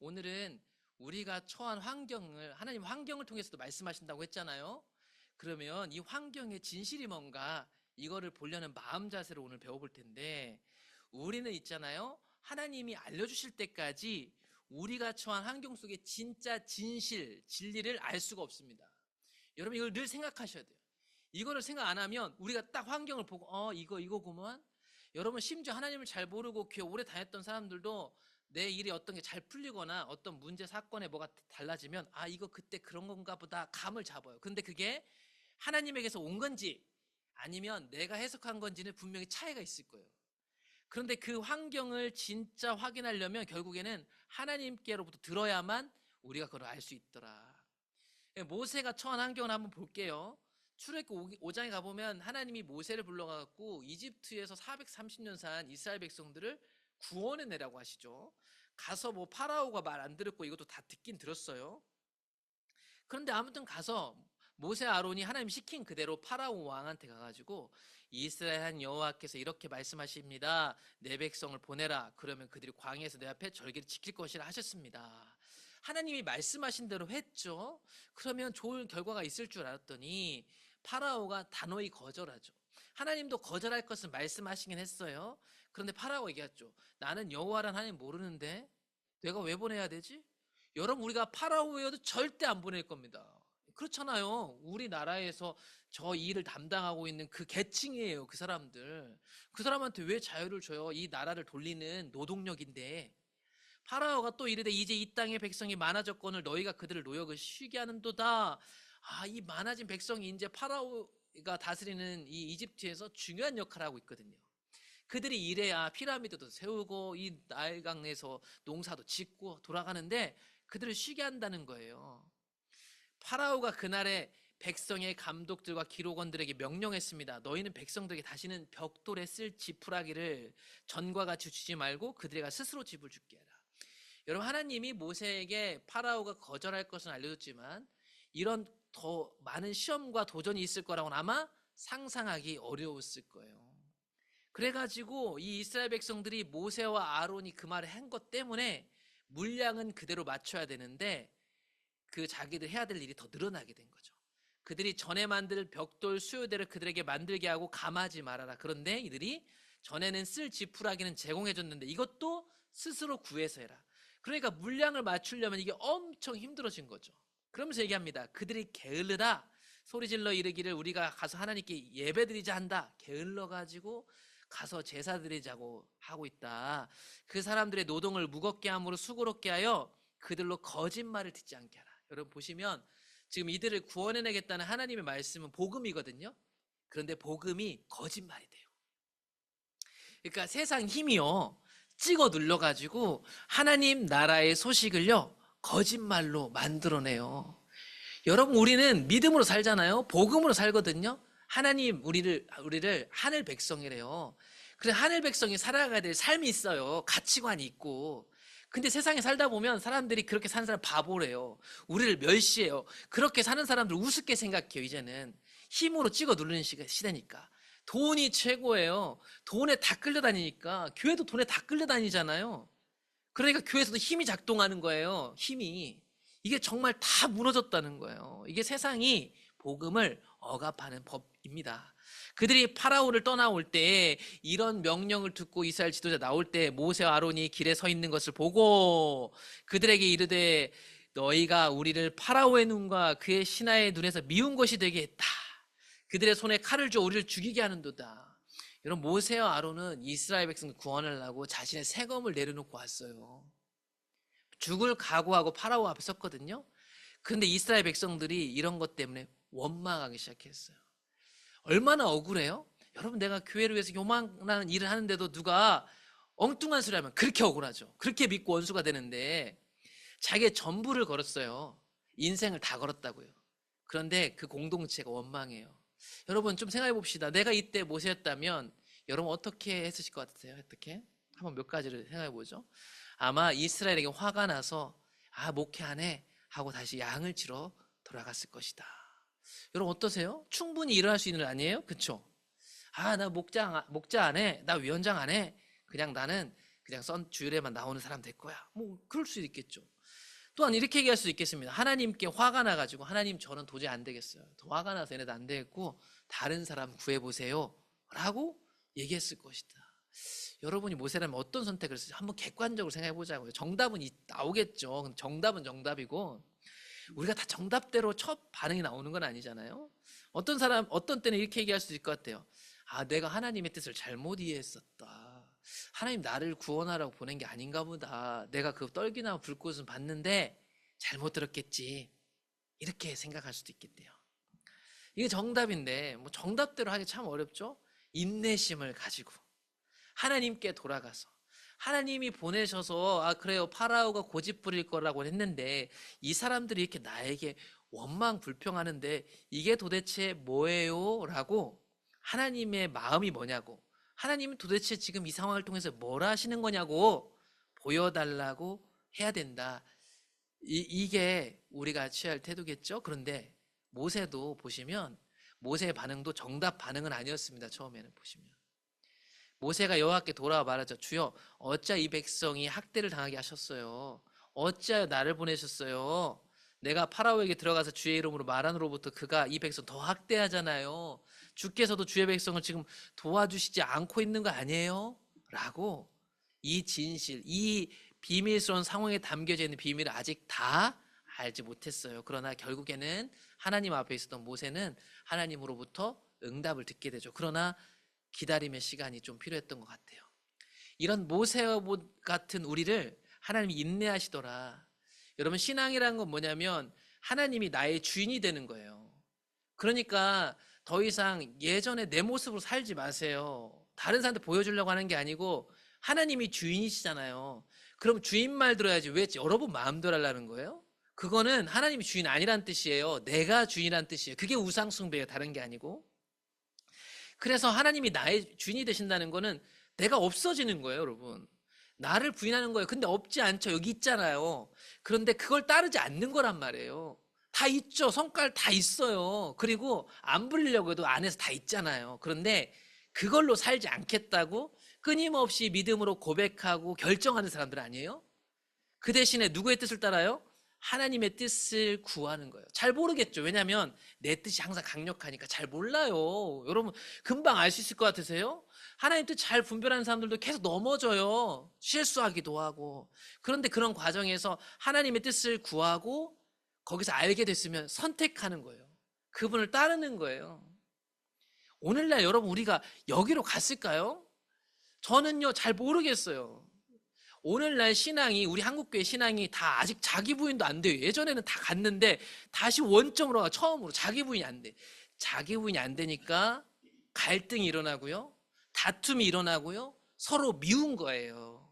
오늘은 우리가 처한 환경을, 하나님 환경을 통해서도 말씀하신다고 했잖아요. 그러면 이 환경의 진실이 뭔가 이거를 보려는 마음 자세로 오늘 배워볼 텐데, 우리는 있잖아요, 하나님이 알려주실 때까지 우리가 처한 환경 속의 진짜 진실, 진리를 알 수가 없습니다. 여러분 이걸 늘 생각하셔야 돼요. 이거를 생각 안 하면 우리가 딱 환경을 보고 이거구만. 여러분 심지어 하나님을 잘 모르고 교회 오래 다녔던 사람들도 내 일이 어떤 게 잘 풀리거나 어떤 문제 사건에 뭐가 달라지면 이거 그때 그런 건가 보다 감을 잡아요. 근데 그게 하나님에게서 온 건지 아니면 내가 해석한 건지는 분명히 차이가 있을 거예요. 그런데 그 환경을 진짜 확인하려면 결국에는 하나님께로부터 들어야만 우리가 그걸 알 수 있더라. 모세가 처한 환경을 한번 볼게요. 출애굽기 5장에 가보면 하나님이 모세를 불러가지고 이집트에서 430년 산 이스라엘 백성들을 구원해내라고 하시죠. 가서 뭐 파라오가 말 안 들었고 이것도 다 듣긴 들었어요. 그런데 아무튼 가서 모세 아론이 하나님 시킨 그대로 파라오 왕한테 가가지고 이스라엘 한 여호와께서 이렇게 말씀하십니다. 내 백성을 보내라. 그러면 그들이 광야에서 내 앞에 절기를 지킬 것이라 하셨습니다. 하나님이 말씀하신 대로 했죠. 그러면 좋은 결과가 있을 줄 알았더니 파라오가 단호히 거절하죠. 하나님도 거절할 것을 말씀하시긴 했어요. 그런데 파라오가 얘기했죠. 나는 여호와란 하나님 모르는데 내가 왜 보내야 되지? 여러분 우리가 파라오여도 절대 안 보낼 겁니다. 그렇잖아요. 우리나라에서 저 일을 담당하고 있는 그 계층이에요. 그 사람들. 그 사람한테 왜 자유를 줘요? 이 나라를 돌리는 노동력인데. 파라오가 또 이르되 이제 이 땅의 백성이 많아졌거늘 너희가 그들을 노역을 쉬게 하는도다. 이 많아진 백성이 이제 파라오가 다스리는 이 이집트에서 중요한 역할을 하고 있거든요. 그들이 이래야 피라미드도 세우고 이 나일강에서 농사도 짓고 돌아가는데 그들을 쉬게 한다는 거예요. 파라오가 그날에 백성의 감독들과 기록원들에게 명령했습니다. 너희는 백성들에게 다시는 벽돌에 쓸 지푸라기를 전과 같이 주지 말고 그들에게 스스로 집을 짓게 해라. 여러분 하나님이 모세에게 파라오가 거절할 것은 알려줬지만 이런 더 많은 시험과 도전이 있을 거라고는 아마 상상하기 어려웠을 거예요. 그래가지고 이 이스라엘 백성들이 모세와 아론이 그 말을 한 것 때문에 물량은 그대로 맞춰야 되는데 그 자기들 해야 될 일이 더 늘어나게 된 거죠. 그들이 전에 만들 벽돌 수요대를 그들에게 만들게 하고 감하지 말아라. 그런데 이들이 전에는 쓸 지푸라기는 제공해 줬는데 이것도 스스로 구해서 해라. 그러니까 물량을 맞추려면 이게 엄청 힘들어진 거죠. 그러면서 얘기합니다. 그들이 게을르다 소리질러 이르기를 우리가 가서 하나님께 예배드리자 한다. 게을러가지고 가서 제사 드리자고 하고 있다. 그 사람들의 노동을 무겁게 함으로 수고롭게 하여 그들로 거짓말을 듣지 않게 하라. 여러분 보시면 지금 이들을 구원해내겠다는 하나님의 말씀은 복음이거든요. 그런데 복음이 거짓말이 돼요. 그러니까 세상 힘이요 찍어 눌러가지고 하나님 나라의 소식을요 거짓말로 만들어내요. 여러분 우리는 믿음으로 살잖아요. 복음으로 살거든요. 하나님 우리를 하늘 백성이래요. 그래서 하늘 백성이 살아가야 될 삶이 있어요. 가치관이 있고. 근데 세상에 살다 보면 사람들이 그렇게 사는 사람 바보래요. 우리를 멸시해요. 그렇게 사는 사람들 우습게 생각해요. 이제는 힘으로 찍어 누르는 시대니까. 돈이 최고예요. 돈에 다 끌려다니니까. 교회도 돈에 다 끌려다니잖아요. 그러니까 교회에서도 힘이 작동하는 거예요. 힘이. 이게 정말 다 무너졌다는 거예요. 이게 세상이 복음을 억압하는 법입니다. 그들이 파라오를 떠나올 때 이런 명령을 듣고 이스라엘 지도자 나올 때 모세와 아론이 길에 서 있는 것을 보고 그들에게 이르되 너희가 우리를 파라오의 눈과 그의 신하의 눈에서 미운 것이 되게 했다. 그들의 손에 칼을 줘 우리를 죽이게 하는도다. 여러분 모세와 아론은 이스라엘 백성을 구원하려고 자신의 세금을 내려놓고 왔어요. 죽을 각오하고 파라오 앞에 섰거든요. 그런데 이스라엘 백성들이 이런 것 때문에 원망하기 시작했어요. 얼마나 억울해요? 여러분 내가 교회를 위해서 요만한 일을 하는데도 누가 엉뚱한 소리 하면 그렇게 억울하죠. 그렇게 믿고 원수가 되는데 자기의 전부를 걸었어요. 인생을 다 걸었다고요. 그런데 그 공동체가 원망해요. 여러분 좀 생각해 봅시다. 내가 이때 모세였다면 여러분 어떻게 했으실 것 같으세요? 어떻게? 한번 몇 가지를 생각해 보죠. 아마 이스라엘에게 화가 나서 목회 안 해 하고 다시 양을 치러 돌아갔을 것이다. 여러분 어떠세요? 충분히 일어날 수 있는 일 아니에요? 그쵸? 나 목자 안 해. 나 위원장 안 해. 그냥 나는 그냥 주일에만 나오는 사람 될 거야. 뭐 그럴 수도 있겠죠. 또한 이렇게 얘기할 수도 있겠습니다. 하나님께 화가 나가지고 하나님 저는 도저히 안 되겠어요. 더 화가 나서 얘네도 안 되겠고 다른 사람 구해보세요 라고 얘기했을 것이다. 여러분이 모세라면 어떤 선택을 했을지 한번 객관적으로 생각해 보자고요. 정답은 나오겠죠. 정답은 정답이고 우리가 다 정답대로 첫 반응이 나오는 건 아니잖아요. 어떤 때는 이렇게 얘기할 수도 있을 것 같아요. 아, 내가 하나님의 뜻을 잘못 이해했었다. 하나님 나를 구원하라고 보낸 게 아닌가 보다. 내가 그 떨기나 불꽃은 봤는데 잘못 들었겠지. 이렇게 생각할 수도 있겠대요. 이게 정답인데 뭐 정답대로 하기 참 어렵죠. 인내심을 가지고 하나님께 돌아가서 하나님이 보내셔서 아 그래요 파라오가 고집 부릴 거라고 했는데 이 사람들이 이렇게 나에게 원망 불평하는데 이게 도대체 뭐예요? 라고 하나님의 마음이 뭐냐고 하나님은 도대체 지금 이 상황을 통해서 뭘 하시는 거냐고 보여달라고 해야 된다. 이게 우리가 취할 태도겠죠. 그런데 모세도 보시면 모세의 반응도 정답 반응은 아니었습니다. 처음에는 보시면 모세가 여호와께 돌아와 말하죠. 주여 어찌 이 백성이 학대를 당하게 하셨어요. 어찌하여 나를 보내셨어요. 내가 파라오에게 들어가서 주의 이름으로 말함으로부터 그가 이 백성 더 학대하잖아요. 주께서도 주의 백성을 지금 도와주시지 않고 있는 거 아니에요? 라고 이 진실, 이 비밀스러운 상황에 담겨져 있는 비밀을 아직 다 알지 못했어요. 그러나 결국에는 하나님 앞에 있었던 모세는 하나님으로부터 응답을 듣게 되죠. 그러나 기다림의 시간이 좀 필요했던 것 같아요. 이런 모세와 같은 우리를 하나님이 인내하시더라. 여러분 신앙이라는 건 뭐냐면 하나님이 나의 주인이 되는 거예요. 그러니까 더 이상 예전에 내 모습으로 살지 마세요. 다른 사람한테 보여주려고 하는 게 아니고 하나님이 주인이시잖아요. 그럼 주인 말 들어야지 왜 여러분 마음대로 하려는 거예요? 그거는 하나님이 주인 아니란 뜻이에요. 내가 주인이란 뜻이에요. 그게 우상숭배예요. 다른 게 아니고. 그래서 하나님이 나의 주인이 되신다는 거는 내가 없어지는 거예요, 여러분. 나를 부인하는 거예요. 근데 없지 않죠. 여기 있잖아요. 그런데 그걸 따르지 않는 거란 말이에요. 다 있죠. 성깔 다 있어요. 그리고 안 부리려고 해도 안에서 다 있잖아요. 그런데 그걸로 살지 않겠다고 끊임없이 믿음으로 고백하고 결정하는 사람들 아니에요? 그 대신에 누구의 뜻을 따라요? 하나님의 뜻을 구하는 거예요. 잘 모르겠죠. 왜냐하면 내 뜻이 항상 강력하니까 잘 몰라요. 여러분 금방 알 수 있을 것 같으세요? 하나님 뜻 잘 분별하는 사람들도 계속 넘어져요. 실수하기도 하고. 그런데 그런 과정에서 하나님의 뜻을 구하고 거기서 알게 됐으면 선택하는 거예요. 그분을 따르는 거예요. 오늘날 여러분 우리가 여기로 갔을까요? 저는요 잘 모르겠어요. 오늘날 신앙이 우리 한국교회 신앙이 다 아직 자기 부인도 안 돼요. 예전에는 다 갔는데 다시 원점으로 처음으로 자기 부인이 안 돼. 자기 부인이 안 되니까 갈등이 일어나고요. 다툼이 일어나고요. 서로 미운 거예요.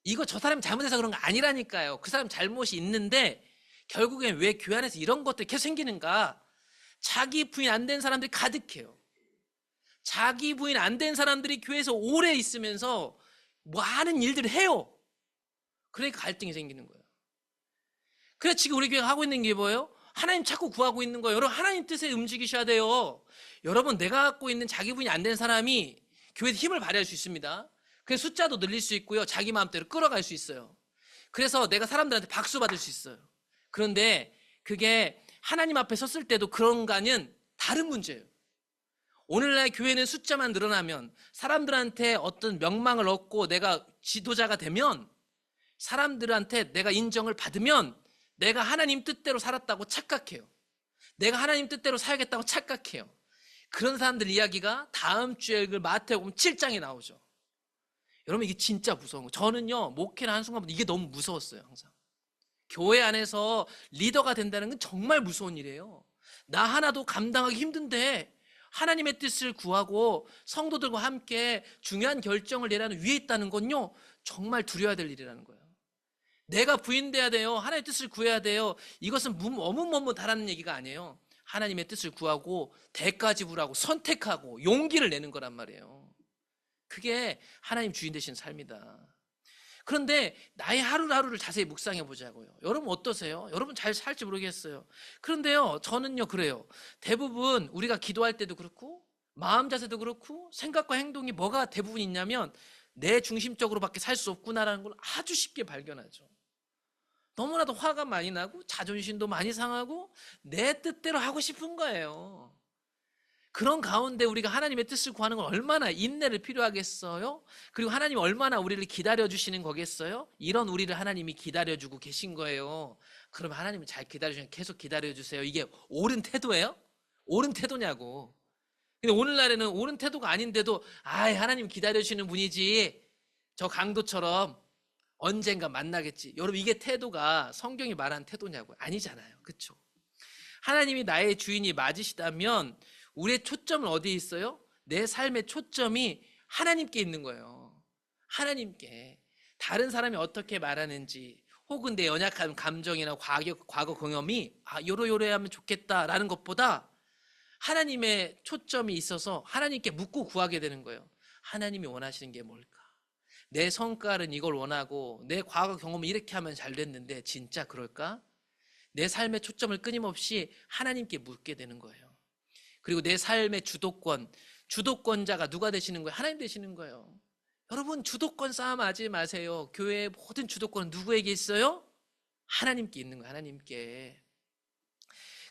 이거 저 사람이 잘못해서 그런 거 아니라니까요. 그 사람 잘못이 있는데 결국엔 왜 교회 안에서 이런 것들이 계속 생기는가? 자기 부인 안 된 사람들이 가득해요. 자기 부인 안 된 사람들이 교회에서 오래 있으면서 많은 일들을 해요. 그러니까 갈등이 생기는 거예요. 그래서 지금 우리 교회가 하고 있는 게 뭐예요? 하나님 자꾸 구하고 있는 거예요. 여러분 하나님 뜻에 움직이셔야 돼요. 여러분 내가 갖고 있는 자기 부인이 안 된 사람이 교회에 힘을 발휘할 수 있습니다. 그래서 숫자도 늘릴 수 있고요. 자기 마음대로 끌어갈 수 있어요. 그래서 내가 사람들한테 박수 받을 수 있어요. 그런데 그게 하나님 앞에 섰을 때도 그런가는 다른 문제예요. 오늘날 교회는 숫자만 늘어나면 사람들한테 어떤 명망을 얻고 내가 지도자가 되면 사람들한테 내가 인정을 받으면 내가 하나님 뜻대로 살았다고 착각해요. 내가 하나님 뜻대로 살겠다고 착각해요. 그런 사람들 이야기가 다음 주에 그 마태복음 7장에 나오죠. 여러분 이게 진짜 무서운 거예요. 저는요 목회를 한순간부터 이게 너무 무서웠어요. 항상 교회 안에서 리더가 된다는 건 정말 무서운 일이에요. 나 하나도 감당하기 힘든데 하나님의 뜻을 구하고 성도들과 함께 중요한 결정을 내라는 위에 있다는 건요 정말 두려워야 될 일이라는 거예요. 내가 부인돼야 돼요. 하나님의 뜻을 구해야 돼요. 이것은 머뭇머뭇하라는 얘기가 아니에요. 하나님의 뜻을 구하고 대가 지불하고 선택하고 용기를 내는 거란 말이에요. 그게 하나님 주인 되신 삶이다. 그런데 나의 하루하루를 자세히 묵상해 보자고요. 여러분 어떠세요? 여러분 잘 살지 모르겠어요. 그런데요 저는요 그래요. 대부분 우리가 기도할 때도 그렇고 마음 자세도 그렇고 생각과 행동이 뭐가 대부분 있냐면 내 중심적으로밖에 살 수 없구나라는 걸 아주 쉽게 발견하죠. 너무나도 화가 많이 나고 자존심도 많이 상하고 내 뜻대로 하고 싶은 거예요. 그런 가운데 우리가 하나님의 뜻을 구하는 건 얼마나 인내를 필요하겠어요? 그리고 하나님이 얼마나 우리를 기다려주시는 거겠어요? 이런 우리를 하나님이 기다려주고 계신 거예요. 그러면 하나님은 잘 기다려주시면 계속 기다려주세요. 이게 옳은 태도예요? 옳은 태도냐고. 근데 오늘날에는 옳은 태도가 아닌데도 하나님 기다려주시는 분이지, 저 강도처럼 언젠가 만나겠지. 여러분, 이게 태도가 성경이 말하는 태도냐고요? 아니잖아요. 그렇죠? 하나님이 나의 주인이 맞으시다면 우리의 초점은 어디에 있어요? 내 삶의 초점이 하나님께 있는 거예요. 하나님께. 다른 사람이 어떻게 말하는지, 혹은 내 연약한 감정이나 과거 경험이 요러요러하면 좋겠다라는 것보다 하나님의 초점이 있어서 하나님께 묻고 구하게 되는 거예요. 하나님이 원하시는 게 뭘까? 내 성깔은 이걸 원하고 내 과거 경험은 이렇게 하면 잘 됐는데 진짜 그럴까? 내 삶의 초점을 끊임없이 하나님께 묻게 되는 거예요. 그리고 내 삶의 주도권자가 누가 되시는 거예요? 하나님 되시는 거예요. 여러분, 주도권 싸움 하지 마세요. 교회의 모든 주도권은 누구에게 있어요? 하나님께 있는 거예요. 하나님께.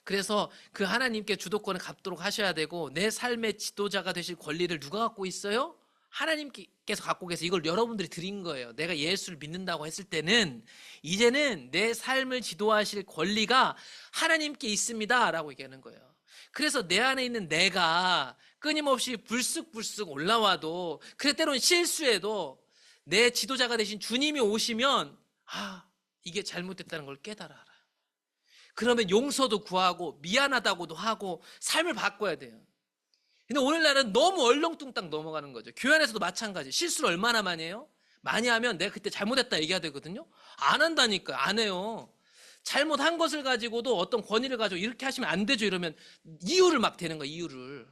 그래서 그 하나님께 주도권을 갖도록 하셔야 되고, 내 삶의 지도자가 되실 권리를 누가 갖고 있어요? 하나님께서 갖고 계세요. 이걸 여러분들이 드린 거예요. 내가 예수를 믿는다고 했을 때는 이제는 내 삶을 지도하실 권리가 하나님께 있습니다 라고 얘기하는 거예요. 그래서 내 안에 있는 내가 끊임없이 불쑥불쑥 올라와도, 그래 때로는 실수해도 내 지도자가 되신 주님이 오시면 이게 잘못됐다는 걸 깨달아라. 그러면 용서도 구하고 미안하다고도 하고 삶을 바꿔야 돼요. 근데 오늘날은 너무 얼렁뚱땅 넘어가는 거죠. 교회 안에서도 마찬가지. 실수를 얼마나 많이 해요? 많이 하면 내가 그때 잘못했다 얘기해야 되거든요. 안 한다니까. 안 해요. 잘못한 것을 가지고도 어떤 권위를 가지고 이렇게 하시면 안 되죠 이러면 이유를 막 대는 거야. 이유를.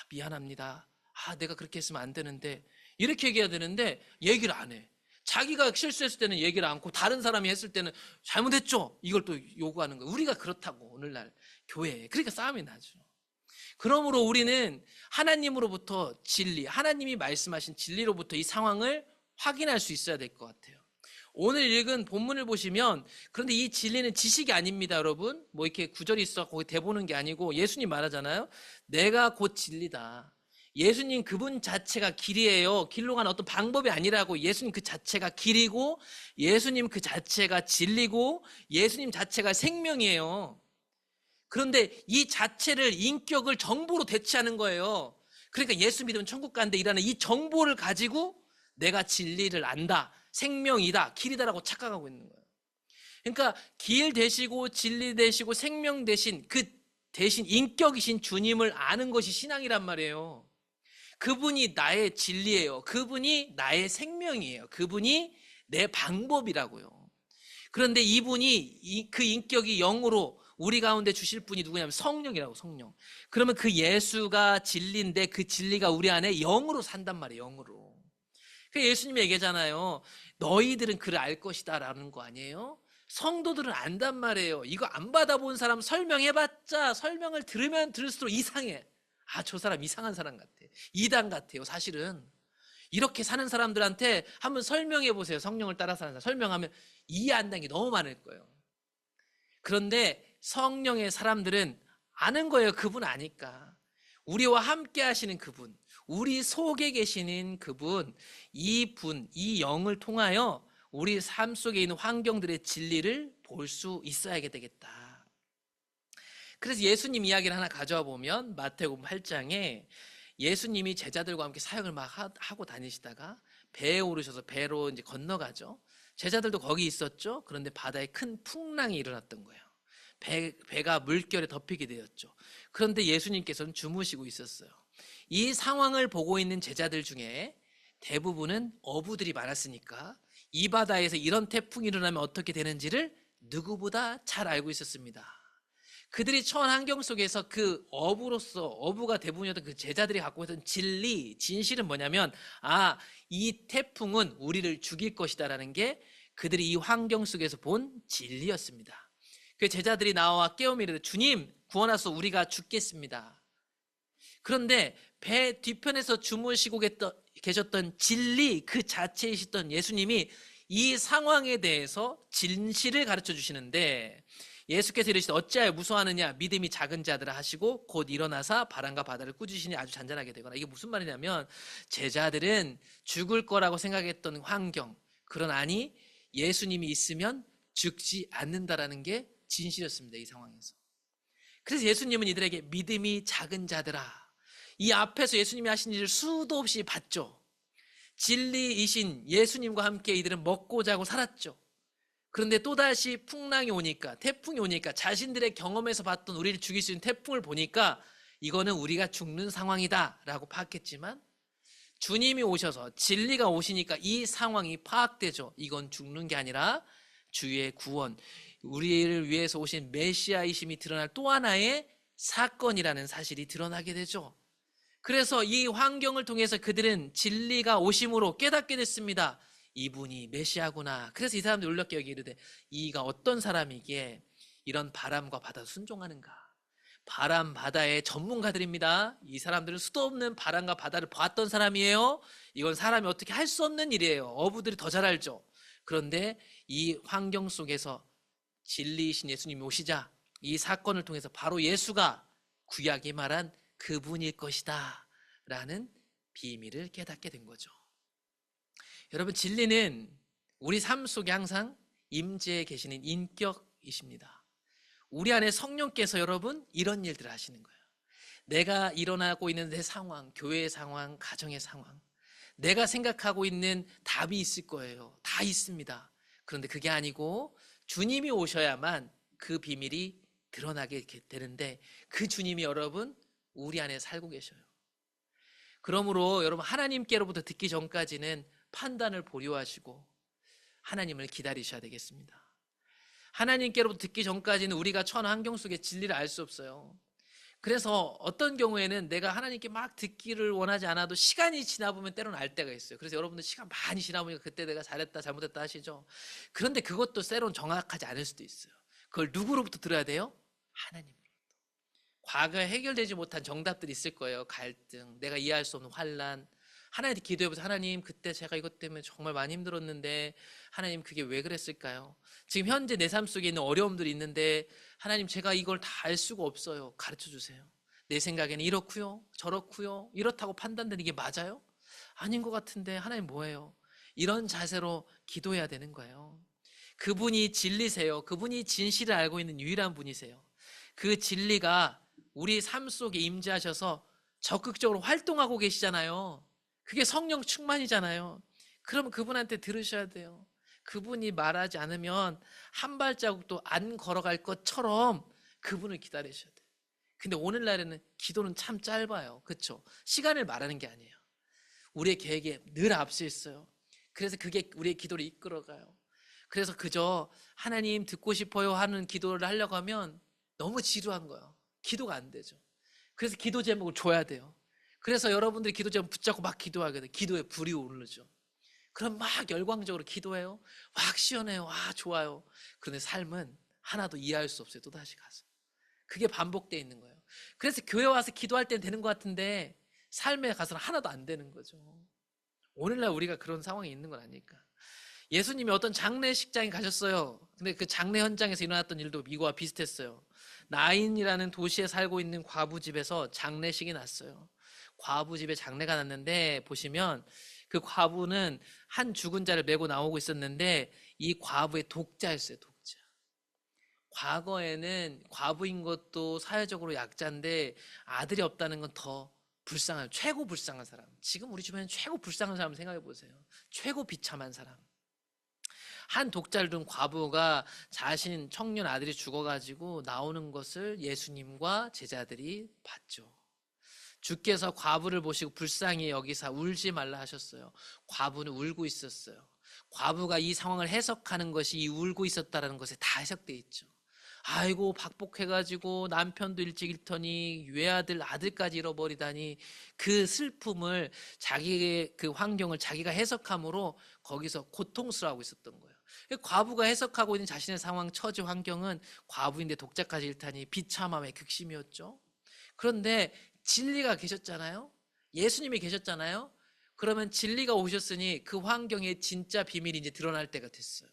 미안합니다. 내가 그렇게 했으면 안 되는데, 이렇게 얘기해야 되는데 얘기를 안 해. 자기가 실수했을 때는 얘기를 않고 다른 사람이 했을 때는 잘못했죠 이걸 또 요구하는 거예요. 우리가 그렇다고 오늘날 교회에. 그러니까 싸움이 나죠. 그러므로 우리는 하나님으로부터 진리, 하나님이 말씀하신 진리로부터 이 상황을 확인할 수 있어야 될 것 같아요. 오늘 읽은 본문을 보시면, 그런데 이 진리는 지식이 아닙니다, 여러분. 뭐 이렇게 구절이 있어 거기 대보는 게 아니고, 예수님 말하잖아요. 내가 곧 진리다. 예수님 그분 자체가 길이에요. 길로 가는 어떤 방법이 아니라고. 예수님 그 자체가 길이고, 예수님 그 자체가 진리고, 예수님 자체가 생명이에요. 그런데 이 자체를, 인격을 정보로 대체하는 거예요. 그러니까 예수 믿으면 천국 간다 이라는 이 정보를 가지고 내가 진리를 안다, 생명이다, 길이다라고 착각하고 있는 거예요. 그러니까 길 되시고 진리 되시고 생명 되신 그 대신 인격이신 주님을 아는 것이 신앙이란 말이에요. 그분이 나의 진리예요. 그분이 나의 생명이에요. 그분이 내 방법이라고요. 그런데 이분이, 그 인격이 영으로 우리 가운데 주실 분이 누구냐면 성령이라고. 성령. 그러면 그 예수가 진리인데 그 진리가 우리 안에 영으로 산단 말이에요. 영으로. 예수님이 얘기하잖아요. 너희들은 그를 알 것이다 라는 거 아니에요? 성도들은 안단 말이에요. 이거 안 받아본 사람 설명해봤자 설명을 들으면 들을수록 이상해. 저 사람 이상한 사람 같아. 이단 같아요. 사실은 이렇게 사는 사람들한테 한번 설명해 보세요. 성령을 따라 사는 사람 설명하면 이해 안 되는 게 너무 많을 거예요. 그런데 성령의 사람들은 아는 거예요. 그분 아니까. 우리와 함께 하시는 그분, 우리 속에 계시는 그분, 이 영을 통하여 우리 삶 속에 있는 환경들의 진리를 볼 수 있어야 되겠다. 그래서 예수님 이야기를 하나 가져와 보면 마태복음 8장에 예수님이 제자들과 함께 사역을 막 하고 다니시다가 배에 오르셔서 배로 이제 건너가죠. 제자들도 거기 있었죠. 그런데 바다에 큰 풍랑이 일어났던 거예요. 배가 물결에 덮이게 되었죠. 그런데 예수님께서는 주무시고 있었어요. 이 상황을 보고 있는 제자들 중에 대부분은 어부들이 많았으니까 이 바다에서 이런 태풍이 일어나면 어떻게 되는지를 누구보다 잘 알고 있었습니다. 그들이 처한 환경 속에서 그 어부가 대부분이었던 그 제자들이 갖고 있던 진리, 진실은 뭐냐면 이 태풍은 우리를 죽일 것이다라는 게 그들이 이 환경 속에서 본 진리였습니다. 그 제자들이 나와 깨우며 이르되 주님 구원하소 우리가 죽겠습니다. 그런데 배 뒤편에서 주무시고 계셨던 진리 그 자체이셨던 예수님이 이 상황에 대해서 진실을 가르쳐 주시는데, 예수께서 이르시되 어찌하여 무서워하느냐 믿음이 작은 자들아 하시고 곧 일어나사 바람과 바다를 꾸짖으시니 아주 잔잔하게 되거나. 이게 무슨 말이냐면, 제자들은 죽을 거라고 생각했던 환경, 그러나니 예수님이 있으면 죽지 않는다라는 게 진실이었습니다, 이 상황에서. 그래서 예수님은 이들에게 믿음이 작은 자들아, 이 앞에서 예수님이 하신 일을 수도 없이 봤죠. 진리이신 예수님과 함께 이들은 먹고 자고 살았죠. 그런데 또다시 풍랑이 오니까, 태풍이 오니까, 자신들의 경험에서 봤던 우리를 죽일 수 있는 태풍을 보니까 이거는 우리가 죽는 상황이다 라고 파악했지만, 주님이 오셔서 진리가 오시니까 이 상황이 파악되죠. 이건 죽는 게 아니라 주의 구원, 우리를 위해서 오신 메시아이심이 드러날 또 하나의 사건이라는 사실이 드러나게 되죠. 그래서 이 환경을 통해서 그들은 진리가 오심으로 깨닫게 됐습니다. 이분이 메시아구나. 그래서 이 사람들이 놀랍게 여기기를, 이가 어떤 사람이기에 이런 바람과 바다 순종하는가. 바람 바다의 전문가들입니다. 이 사람들은 수도 없는 바람과 바다를 봤던 사람이에요. 이건 사람이 어떻게 할 수 없는 일이에요. 어부들이 더 잘 알죠. 그런데 이 환경 속에서 진리이신 예수님이 오시자 이 사건을 통해서 바로 예수가 구약이 말한 그분일 것이다 라는 비밀을 깨닫게 된 거죠. 여러분, 진리는 우리 삶 속에 항상 임재해 계시는 인격이십니다. 우리 안에 성령께서 여러분 이런 일들을 하시는 거예요. 내가 일어나고 있는 내 상황, 교회의 상황, 가정의 상황, 내가 생각하고 있는 답이 있을 거예요. 다 있습니다. 그런데 그게 아니고 주님이 오셔야만 그 비밀이 드러나게 되는데, 그 주님이 여러분 우리 안에 살고 계셔요. 그러므로 여러분, 하나님께로부터 듣기 전까지는 판단을 보류하시고 하나님을 기다리셔야 되겠습니다. 하나님께로부터 듣기 전까지는 우리가 처한 환경 속의 진리를 알 수 없어요. 그래서 어떤 경우에는 내가 하나님께 막 듣기를 원하지 않아도 시간이 지나보면 때로는 알 때가 있어요. 그래서 여러분들 시간 많이 지나보니까 그때 내가 잘했다 잘못했다 하시죠. 그런데 그것도 때로는 정확하지 않을 수도 있어요. 그걸 누구로부터 들어야 돼요? 하나님으로부터. 과거에 해결되지 못한 정답들이 있을 거예요. 갈등, 내가 이해할 수 없는 환난. 하나님한테 기도해보세요. 하나님, 그때 제가 이것 때문에 정말 많이 힘들었는데 하나님 그게 왜 그랬을까요? 지금 현재 내 삶 속에 있는 어려움들이 있는데 하나님, 제가 이걸 다 알 수가 없어요. 가르쳐 주세요. 내 생각에는 이렇고요, 저렇고요, 이렇다고 판단되는 게 맞아요? 아닌 것 같은데 하나님 뭐예요? 이런 자세로 기도해야 되는 거예요. 그분이 진리세요. 그분이 진실을 알고 있는 유일한 분이세요. 그 진리가 우리 삶 속에 임재하셔서 적극적으로 활동하고 계시잖아요. 그게 성령 충만이잖아요. 그러면 그분한테 들으셔야 돼요. 그분이 말하지 않으면 한 발자국도 안 걸어갈 것처럼 그분을 기다리셔야 돼요. 근데 오늘날에는 기도는 참 짧아요. 그렇죠? 시간을 말하는 게 아니에요. 우리의 계획에 늘 앞서 있어요. 그래서 그게 우리의 기도를 이끌어가요. 그래서 그저 하나님 듣고 싶어요 하는 기도를 하려고 하면 너무 지루한 거예요. 기도가 안 되죠. 그래서 기도 제목을 줘야 돼요. 그래서 여러분들이 기도 제목 붙잡고 막 기도하게 돼요. 기도에 불이 오르죠. 그럼 막 열광적으로 기도해요. 막 시원해요. 아, 좋아요. 그런데 삶은 하나도 이해할 수 없어요. 또다시 가서. 그게 반복되어 있는 거예요. 그래서 교회 와서 기도할 때는 되는 것 같은데 삶에 가서는 하나도 안 되는 거죠. 오늘날 우리가 그런 상황이 있는 건 아닐까. 예수님이 어떤 장례식장에 가셨어요. 근데 그 장례 현장에서 일어났던 일도 이거와 비슷했어요. 나인이라는 도시에 살고 있는 과부 집에서 장례식이 났어요. 과부 집에 장례가 났는데 보시면 그 과부는 한 죽은 자를 메고 나오고 있었는데 이 과부의 독자였어요. 독자. 과거에는 과부인 것도 사회적으로 약자인데 아들이 없다는 건 더 불쌍한, 최고 불쌍한 사람. 지금 우리 주변에 최고 불쌍한 사람 생각해 보세요. 최고 비참한 사람. 한 독자를 둔 과부가 자신 청년 아들이 죽어가지고 나오는 것을 예수님과 제자들이 봤죠. 주께서 과부를 보시고 불쌍히 여기사 울지 말라 하셨어요. 과부는 울고 있었어요. 과부가 이 상황을 해석하는 것이 이 울고 있었다는 것에 다 해석되어 있죠. 아이고, 박복해가지고 남편도 일찍 잃더니 외아들 아들까지 잃어버리다니, 그 슬픔을 자기의 그 환경을 자기가 해석함으로 거기서 고통스러워하고 있었던 거예요. 과부가 해석하고 있는 자신의 상황, 처지, 환경은 과부인데 독자까지 잃다니 비참함의 극심이었죠. 그런데 진리가 계셨잖아요. 예수님이 계셨잖아요. 그러면 진리가 오셨으니 그 환경의 진짜 비밀이 이제 드러날 때가 됐어요.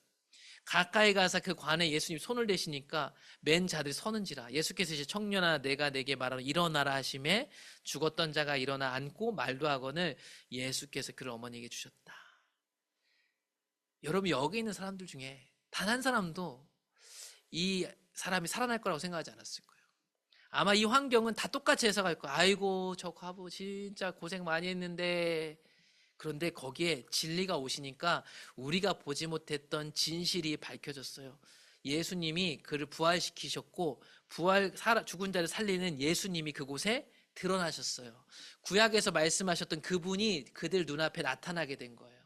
가까이 가서 그 관에 예수님 손을 대시니까 맨 자들이 서는지라. 예수께서 이제 청년아 내가 내게 말하노 일어나라 하심에 죽었던 자가 일어나 앉고 말도 하거늘 예수께서 그를 어머니에게 주셨다. 여러분 여기 있는 사람들 중에 단 한 사람도 이 사람이 살아날 거라고 생각하지 않았을 거예요. 아마 이 환경은 다 똑같이 해석할 거예요. 아이고 저 과부 진짜 고생 많이 했는데. 그런데 거기에 진리가 오시니까 우리가 보지 못했던 진실이 밝혀졌어요. 예수님이 그를 부활시키셨고 죽은 자를 살리는 예수님이 그곳에 드러나셨어요. 구약에서 말씀하셨던 그분이 그들 눈앞에 나타나게 된 거예요.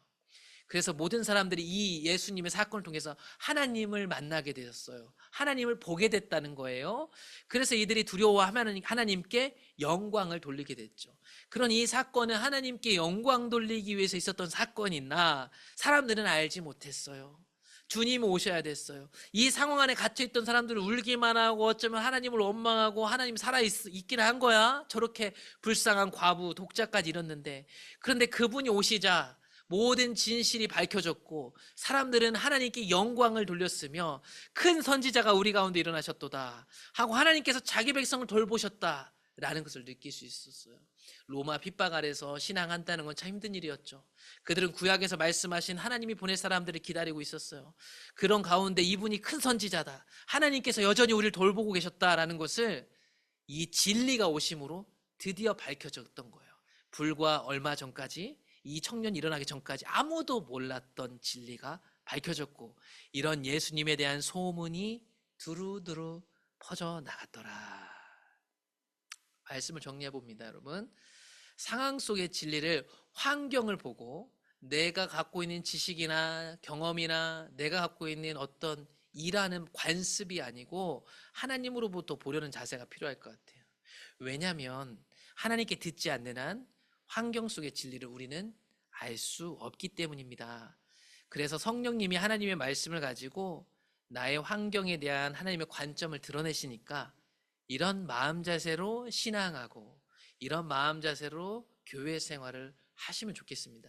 그래서 모든 사람들이 이 예수님의 사건을 통해서 하나님을 만나게 되었어요. 하나님을 보게 됐다는 거예요. 그래서 이들이 두려워하면 하나님께 영광을 돌리게 됐죠. 그런 이 사건은 하나님께 영광 돌리기 위해서 있었던 사건이나 사람들은 알지 못했어요. 주님 오셔야 됐어요. 이 상황 안에 갇혀있던 사람들은 울기만 하고 어쩌면 하나님을 원망하고 하나님 살아있긴 한 거야. 저렇게 불쌍한 과부, 독자까지 이뤘는데. 그런데 그분이 오시자 모든 진실이 밝혀졌고 사람들은 하나님께 영광을 돌렸으며 큰 선지자가 우리 가운데 일어나셨도다 하고 하나님께서 자기 백성을 돌보셨다 라는 것을 느낄 수 있었어요. 로마 핍박 아래서 신앙한다는 건 참 힘든 일이었죠. 그들은 구약에서 말씀하신 하나님이 보낼 사람들을 기다리고 있었어요. 그런 가운데 이분이 큰 선지자다, 하나님께서 여전히 우리를 돌보고 계셨다라는 것을 이 진리가 오심으로 드디어 밝혀졌던 거예요. 불과 얼마 전까지, 이 청년이 일어나기 전까지 아무도 몰랐던 진리가 밝혀졌고 이런 예수님에 대한 소문이 두루두루 퍼져나갔더라. 말씀을 정리해 봅니다, 여러분. 상황 속의 진리를 환경을 보고 내가 갖고 있는 지식이나 경험이나 내가 갖고 있는 어떤 일하는 관습이 아니고 하나님으로부터 보려는 자세가 필요할 것 같아요. 왜냐하면 하나님께 듣지 않는 한 환경 속의 진리를 우리는 알 수 없기 때문입니다. 그래서 성령님이 하나님의 말씀을 가지고 나의 환경에 대한 하나님의 관점을 드러내시니까 이런 마음 자세로 신앙하고 이런 마음 자세로 교회 생활을 하시면 좋겠습니다.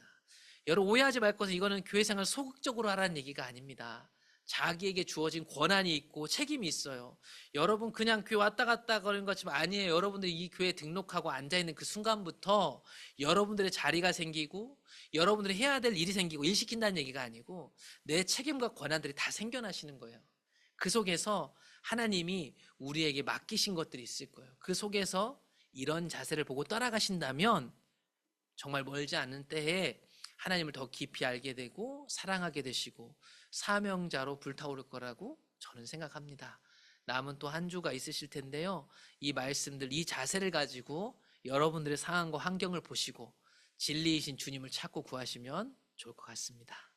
여러분 오해하지 말 것은 이거는 교회 생활 소극적으로 하라는 얘기가 아닙니다. 자기에게 주어진 권한이 있고 책임이 있어요. 여러분 그냥 교회 왔다 갔다 거리는 것처럼 아니에요. 여러분들이 이 교회에 등록하고 앉아있는 그 순간부터 여러분들의 자리가 생기고 여러분들이 해야 될 일이 생기고 일 시킨다는 얘기가 아니고 내 책임과 권한들이 다 생겨나시는 거예요. 그 속에서 하나님이 우리에게 맡기신 것들이 있을 거예요. 그 속에서 이런 자세를 보고 따라가신다면 정말 멀지 않은 때에 하나님을 더 깊이 알게 되고 사랑하게 되시고 사명자로 불타오를 거라고 저는 생각합니다. 남은 또 한 주가 있으실 텐데요. 이 말씀들, 이 자세를 가지고 여러분들의 상황과 환경을 보시고 진리이신 주님을 찾고 구하시면 좋을 것 같습니다.